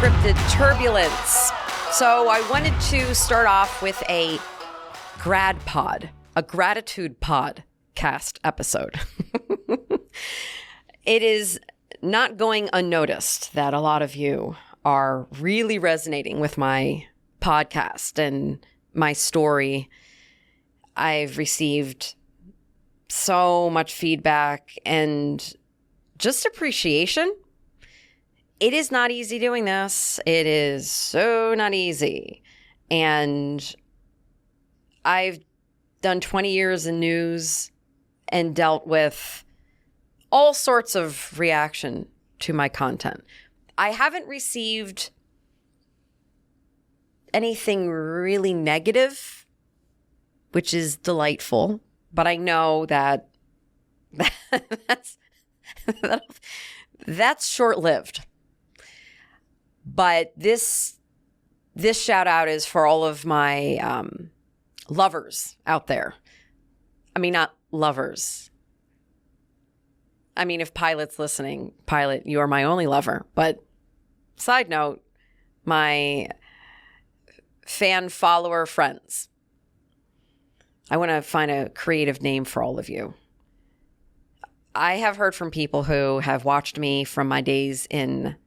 Unscripted Turbulence. So I wanted to start off with a gratitude podcast episode. It is not going unnoticed that a lot of you are really resonating with my podcast and my story. I've received so much feedback and just appreciation. It is not easy doing this. It is so not easy. And I've done 20 years in news and dealt with all sorts of reaction to my content. I haven't received anything really negative, which is delightful, but I know that that's short-lived. But this shout out is for all of my lovers out there. I mean, not lovers. I mean, if Pilot's listening, Pilot, you are my only lover. But side note, my fan follower friends. I want to find a creative name for all of you. I have heard from people who have watched me from my days in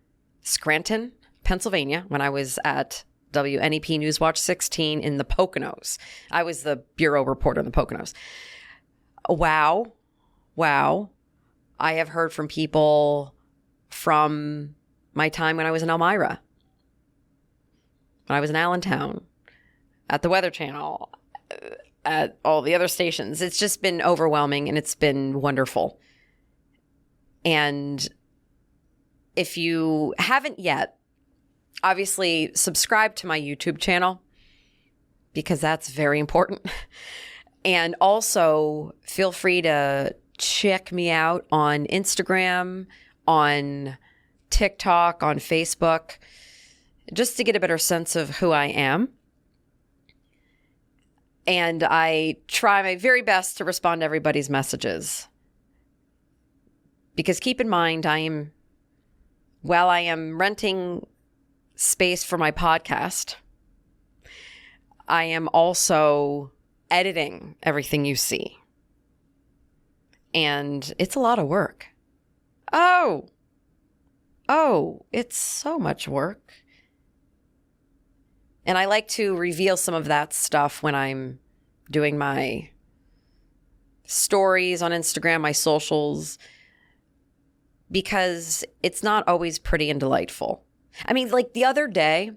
Scranton, Pennsylvania, when I was at WNEP Newswatch 16 in the Poconos. I was the bureau reporter in the Poconos. Wow. I have heard from people from my time when I was in Elmira, when I was in Allentown, at the Weather Channel, at all the other stations. It's just been overwhelming and it's been wonderful. And if you haven't yet, obviously subscribe to my YouTube channel because that's very important. And also feel free to check me out on Instagram, on TikTok, on Facebook, just to get a better sense of who I am. And I try my very best to respond to everybody's messages. Because keep in mind, while I am renting space for my podcast, I am also editing everything you see. And it's a lot of work. Oh, it's so much work. And I like to reveal some of that stuff when I'm doing my stories on Instagram, my socials, because it's not always pretty and delightful. I mean, like the other day,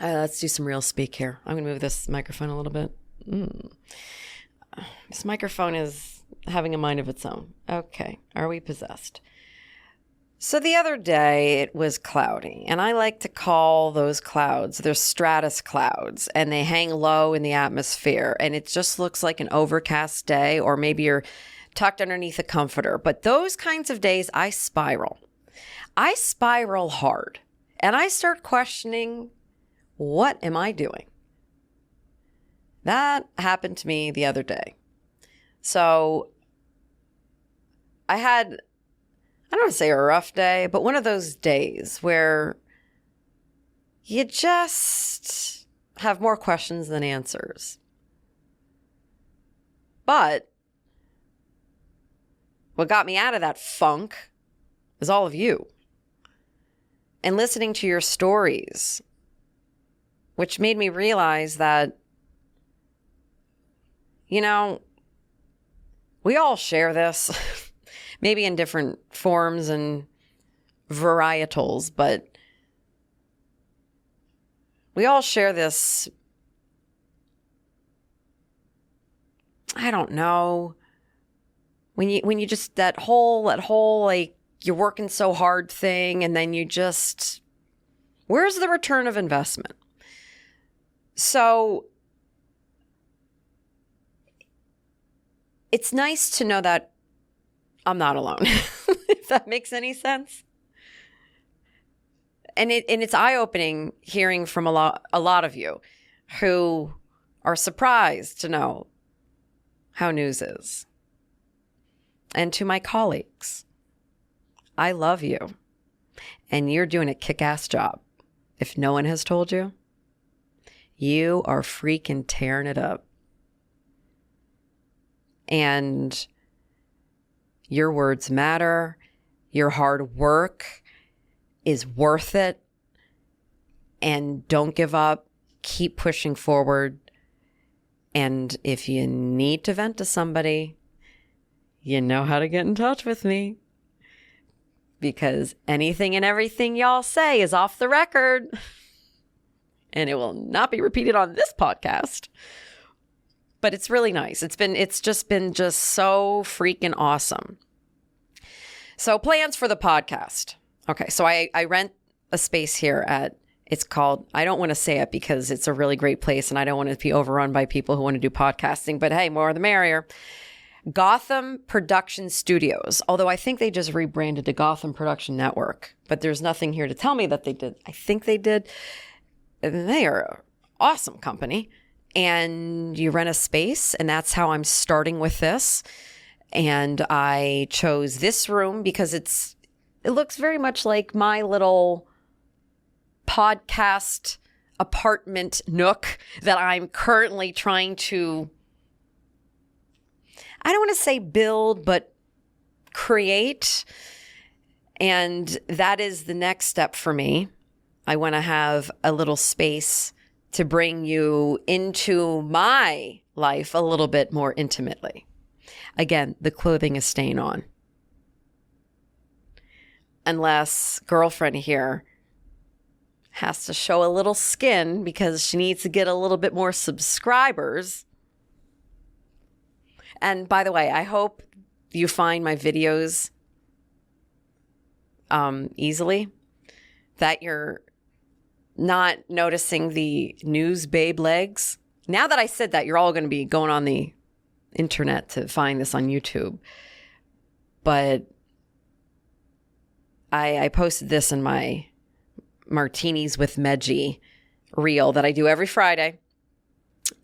let's do some real speak here. I'm going to move this microphone a little bit. This microphone is having a mind of its own. Okay. Are we possessed? So the other day it was cloudy, and I like to call those clouds, they're stratus clouds, and they hang low in the atmosphere, and it just looks like an overcast day, or maybe you're tucked underneath a comforter. But those kinds of days, I spiral hard, and I start questioning, what am I doing? That happened to me the other day. So I had, I don't want to say a rough day, but one of those days where you just have more questions than answers. But what got me out of that funk is all of you. And listening to your stories, which made me realize that, you know, we all share this, maybe in different forms and varietals, but we all share this, I don't know, when you just, that whole, like, you're working so hard thing, and then you just, where's the return of investment? So it's nice to know that I'm not alone, if that makes any sense. And it's eye-opening hearing from a lot of you who are surprised to know how news is. And to my colleagues, I love you. and you're doing a kick-ass job. If no one has told you, you are freaking tearing it up. And your words matter. Your hard work is worth it. And don't give up. Keep pushing forward. And if you need to vent to somebody, you know how to get in touch with me. Because anything and everything y'all say is off the record. And it will not be repeated on this podcast. But it's really nice. It's just been so freaking awesome. So plans for the podcast. Okay, so I rent a space here at, it's called, I don't want to say it because it's a really great place and I don't want to be overrun by people who want to do podcasting, but hey, more the merrier. Gotham Production Studios, although I think they just rebranded to Gotham Production Network, but there's nothing here to tell me that they did. I think they did. And they are an awesome company. And you rent a space, and that's how I'm starting with this. And I chose this room because it looks very much like my little podcast apartment nook that I'm currently trying to, I don't want to say build, but create. And that is the next step for me. I want to have a little space to bring you into my life a little bit more intimately. Again, the clothing is staying on. Unless girlfriend here has to show a little skin because she needs to get a little bit more subscribers. And by the way, I hope you find my videos easily, that you're not noticing the news babe legs. Now that I said that, you're all going to be going on the internet to find this on YouTube. But I posted this in my Martinis with Medgie reel that I do every Friday.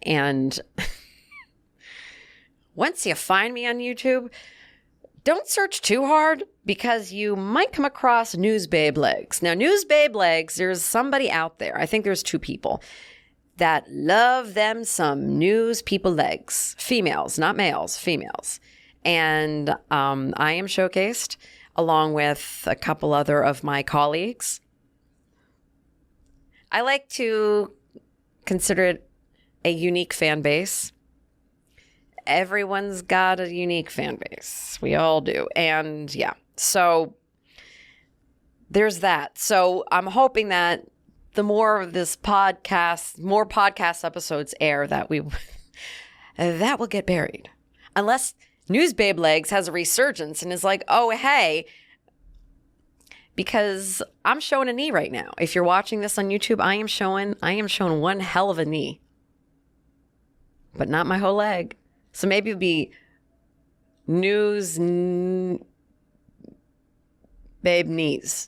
And once you find me on YouTube, don't search too hard because you might come across News Babe Legs. Now, News Babe Legs, there's somebody out there, I think there's 2 people, that love them some news people legs. Females, not males, females. And I am showcased along with a couple other of my colleagues. I like to consider it a unique fan base. Everyone's got a unique fan base. We all do. And yeah, so there's that. So I'm hoping that the more of this podcast, more podcast episodes air, that that will get buried. Unless News Babe Legs has a resurgence and is like, oh, hey, because I'm showing a knee right now. If you're watching this on YouTube, I am showing one hell of a knee, but not my whole leg. So maybe it'd be News Babe Knees.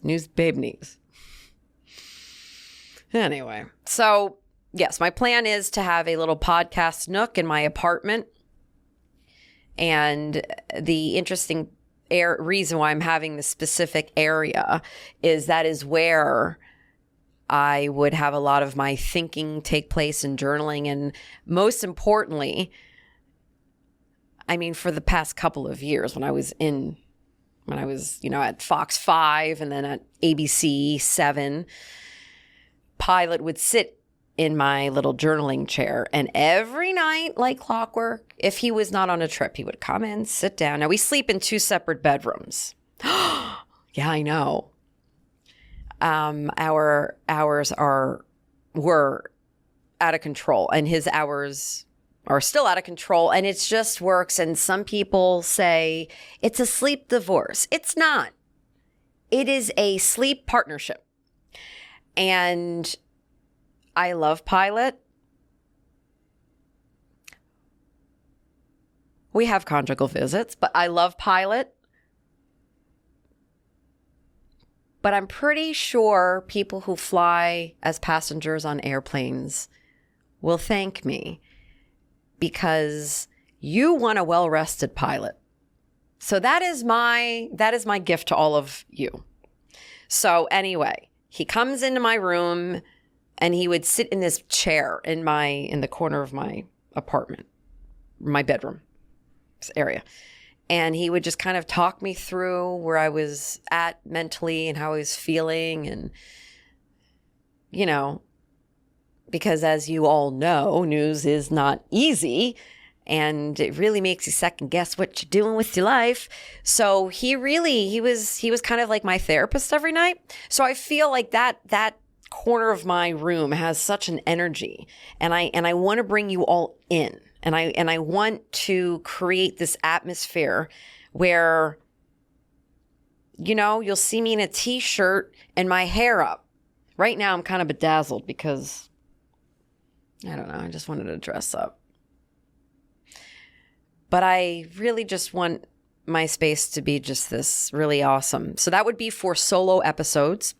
Anyway, so yes, my plan is to have a little podcast nook in my apartment. And the interesting reason why I'm having this specific area is that is where I would have a lot of my thinking take place and journaling. And most importantly, I mean, for the past couple of years when I was, at Fox 5 and then at ABC 7, Pilot would sit in my little journaling chair. And every night, like clockwork, if he was not on a trip, he would come in, sit down. Now, we sleep in 2 separate bedrooms. Yeah, I know. Our hours were out of control, and his hours are still out of control, and it just works. And some people say it's a sleep divorce. It's not. It is a sleep partnership. And I love Pilot. We have conjugal visits, but I love Pilot. But I'm pretty sure people who fly as passengers on airplanes will thank me, because you want a well-rested pilot. So that is my gift to all of you. So anyway, he comes into my room and he would sit in this chair in the corner of my apartment, my bedroom area. And he would just kind of talk me through where I was at mentally and how I was feeling. And, you know, because as you all know, news is not easy. And it really makes you second guess what you're doing with your life. So he was kind of like my therapist every night. So I feel like that corner of my room has such an energy, and I want to bring you all in, and I want to create this atmosphere where, you know, you'll see me in a t-shirt and my hair up. Right now I'm kind of bedazzled because I don't know, I just wanted to dress up. But I really just want my space to be just this really awesome. So that would be for solo episodes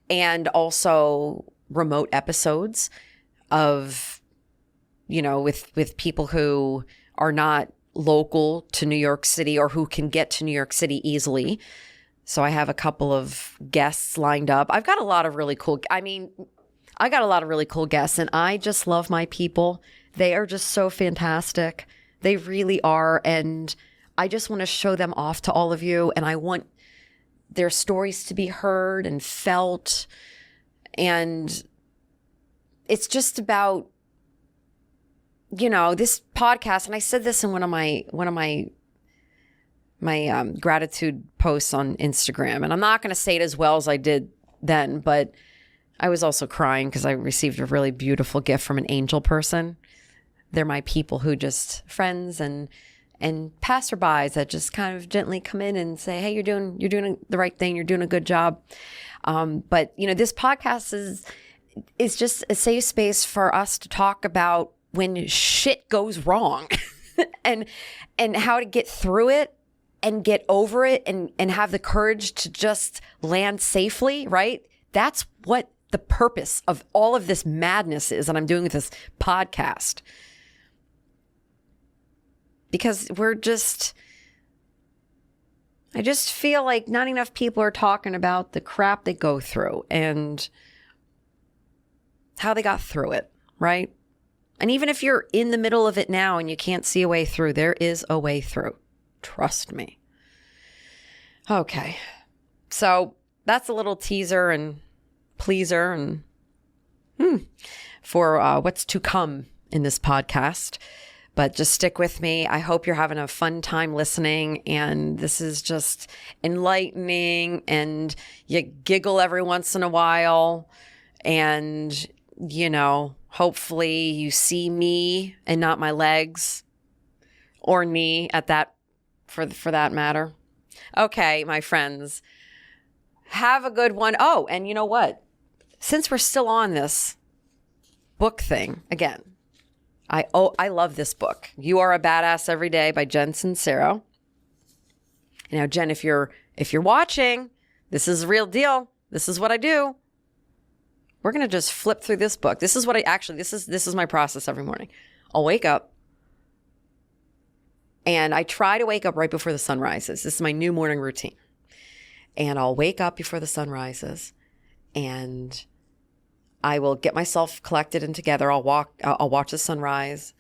and also remote episodes of, you know, with people who are not local to New York City or who can get to New York City easily. So I have a couple of guests lined up. I got a lot of really cool guests, and I just love my people. They are just so fantastic. They really are. And I just want to show them off to all of you. And I want their stories to be heard and felt. And it's just about, you know, this podcast. And I said this in one of my gratitude posts on Instagram. And I'm not going to say it as well as I did then, but I was also crying because I received a really beautiful gift from an angel person. They're my people who just friends and passerbys that just kind of gently come in and say, hey, you're doing the right thing. You're doing a good job. But you know, this podcast is just a safe space for us to talk about when shit goes wrong and how to get through it and get over it and have the courage to just land safely, right? That's what the purpose of all of this madness is that I'm doing with this podcast. Because I just feel like not enough people are talking about the crap they go through and how they got through it, right? And even if you're in the middle of it now and you can't see a way through, there is a way through. Trust me. Okay. So that's a little teaser and pleaser and for what's to come in this podcast. But just stick with me. I hope you're having a fun time listening. And this is just enlightening. And you giggle every once in a while. And, you know, hopefully you see me and not my legs or knee at that, for that matter. Okay, my friends. Have a good one. Oh, and you know what? Since we're still on this book thing, again, I love this book. You Are a Badass Every Day by Jen Sincero. Now, Jen, if you're watching, this is a real deal. This is what I do. We're going to just flip through this book. This is what this is my process every morning. I'll wake up and I try to wake up right before the sun rises. This is my new morning routine. And I'll wake up before the sun rises and I will get myself collected and together. I'll watch the sunrise.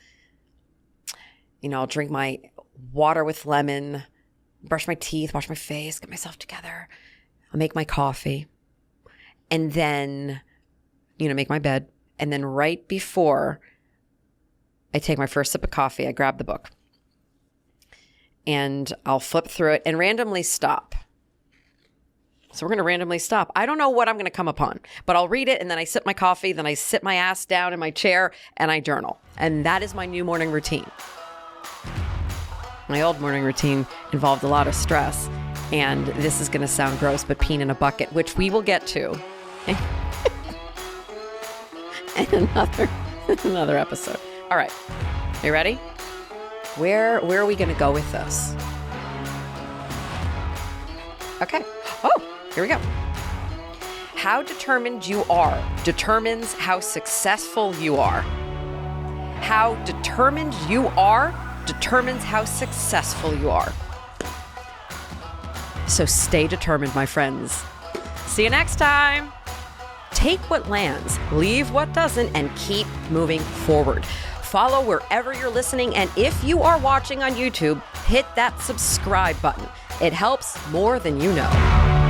You know, I'll drink my water with lemon, brush my teeth, wash my face, get myself together. I'll make my coffee and then, you know, make my bed. And then right before I take my first sip of coffee, I grab the book and I'll flip through it and randomly stop. So we're going to randomly stop. I don't know what I'm going to come upon, but I'll read it and then I sip my coffee, then I sit my ass down in my chair and I journal. And that is my new morning routine. My old morning routine involved a lot of stress. And this is going to sound gross, but peeing in a bucket, which we will get to in another episode. All right. You ready? Where are we going to go with this? Okay. Oh, here we go. How determined you are determines how successful you are. How determined you are determines how successful you are. So stay determined, my friends. See you next time. Take what lands, leave what doesn't, and keep moving forward. Follow wherever you're listening, and if you are watching on YouTube, hit that subscribe button. It helps more than you know.